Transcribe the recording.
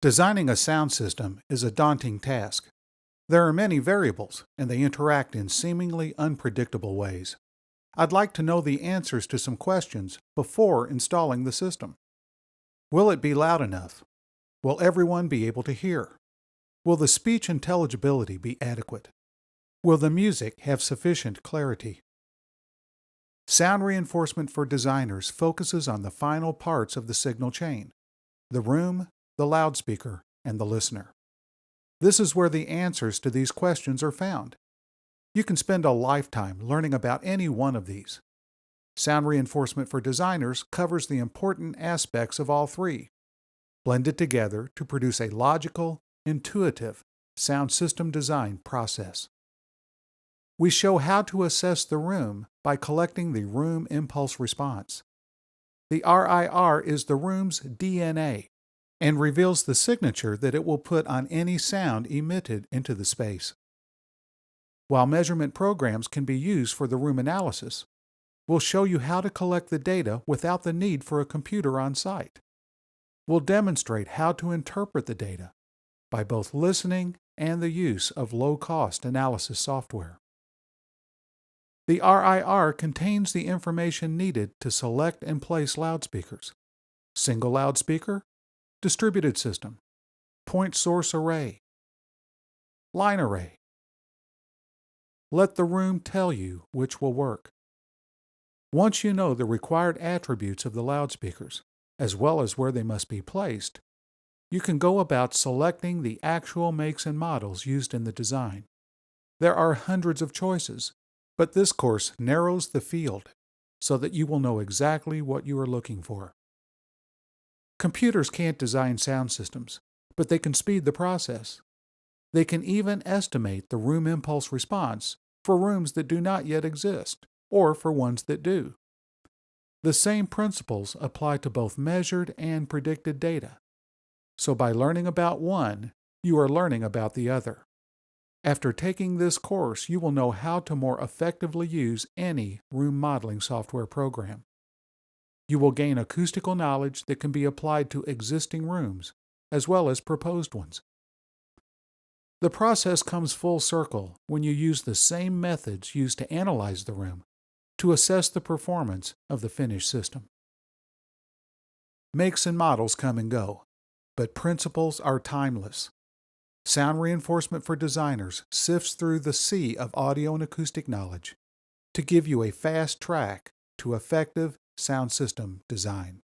Designing a sound system is a daunting task. There are many variables, and they interact in seemingly unpredictable ways. I'd like to know the answers to some questions before installing the system. Will it be loud enough? Will everyone be able to hear? Will the speech intelligibility be adequate? Will the music have sufficient clarity? Sound reinforcement for designers focuses on the final parts of the signal chain: the room, the loudspeaker, and the listener. This is where the answers to these questions are found. You can spend a lifetime learning about any one of these. Sound reinforcement for designers covers the important aspects of all three, blended together to produce a logical, intuitive sound system design process. We show how to assess the room by collecting the room impulse response. The RIR is the room's DNA and reveals the signature that it will put on any sound emitted into the space. While measurement programs can be used for the room analysis, we'll show you how to collect the data without the need for a computer on site. We'll demonstrate how to interpret the data by both listening and the use of low-cost analysis software. The RIR contains the information needed to select and place loudspeakers: single loudspeaker, distributed system, point source array, line array. Let the room tell you which will work. Once you know the required attributes of the loudspeakers, as well as where they must be placed, you can go about selecting the actual makes and models used in the design. There are hundreds of choices, but this course narrows the field so that you will know exactly what you are looking for. Computers can't design sound systems, but they can speed the process. They can even estimate the room impulse response for rooms that do not yet exist, or for ones that do. The same principles apply to both measured and predicted data. So by learning about one, you are learning about the other. After taking this course, you will know how to more effectively use any room modeling software program. You will gain acoustical knowledge that can be applied to existing rooms, as well as proposed ones. The process comes full circle when you use the same methods used to analyze the room to assess the performance of the finished system. Makes and models come and go, but principles are timeless. Sound reinforcement for designers sifts through the sea of audio and acoustic knowledge to give you a fast track to effective sound system design.